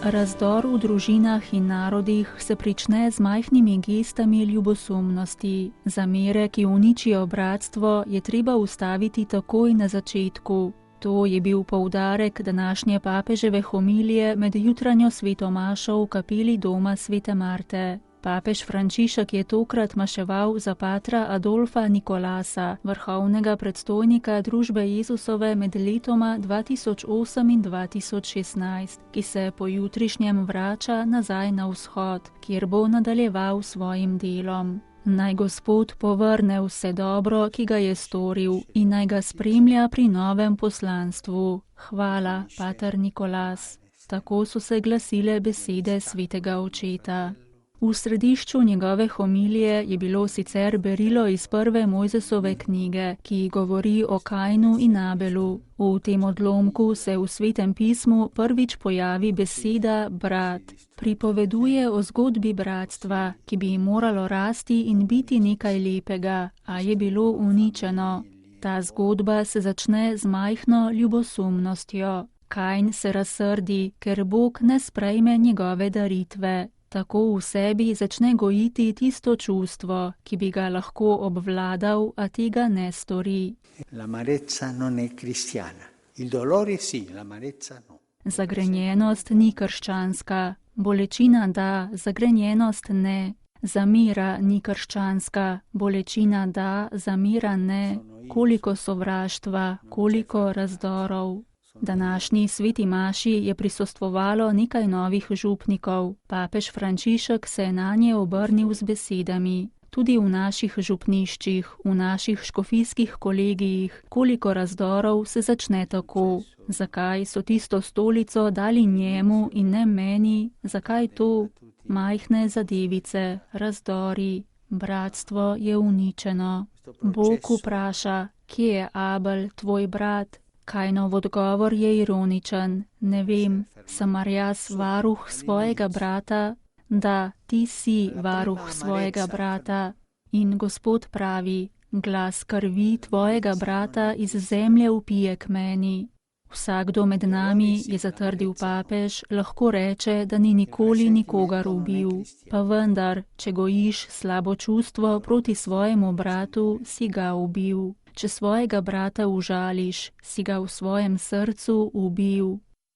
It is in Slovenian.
Razdor v družinah in narodih se prične z majhnimi gestami ljubosumnosti. Zamere, ki uničijo bratstvo, je treba ustaviti takoj na začetku. To je bil poudarek današnje papeževe homilije med jutranjo sveto mašo v kapeli doma svete Marte. Papež Frančišek je tokrat maševal za patra Adolfa Nikolasa, vrhovnega predstojnika družbe Jezusove med letoma 2008 in 2016, ki se po jutrišnjem vrača nazaj na vzhod, kjer bo nadaljeval svojim delom. Naj Gospod povrne vse dobro, ki ga je storil, in naj ga spremlja pri novem poslanstvu. Hvala, pater Nikolas. Tako so se glasile besede svetega očeta. V središču njegove homilije je bilo sicer berilo iz prve Mojzesove knjige, ki govori o Kainu in Abelu. V tem odlomku se v Svetem pismu prvič pojavi beseda brat. Pripoveduje o zgodbi bratstva, ki bi moralo rasti in biti nekaj lepega, a je bilo uničeno. Ta zgodba se začne z majhno ljubosumnostjo. Kain se razsrdi, ker Bog ne sprejme njegove daritve. Tako v sebi začne gojiti tisto čustvo, ki bi ga lahko obvladal, a tega ne stori. Zagrenjenost ni krščanska, bolečina da, zagrenjenost ne. Zamera ni krščanska, bolečina da, zamera ne. Koliko sovraštva, koliko razdorov. Današnji sveti maši je prisostvovalo nekaj novih župnikov. Papež Frančišek se je nanje obrnil z besedami. Tudi v naših župniščih, v naših škofijskih kolegijih, koliko razdorov se začne tako. Zakaj so tisto stolico dali njemu in ne meni? Zakaj to? Majhne zadevice, razdori, bratstvo je uničeno. Bog vpraša, kje je Abel, tvoj brat? Kainov odgovor je ironičen. Ne vem, sem mar jaz varuh svojega brata? Da, ti si varuh svojega brata. In Gospod pravi, glas krvi tvojega brata iz zemlje vpije k meni. Vsakdo med nami, je zatrdil papež, lahko reče, da ni nikoli nikogar ubil. Pa vendar, če gojiš slabo čustvo proti svojemu bratu, si ga ubil. Če svojega brata užališ, si ga v svojem srcu ubil.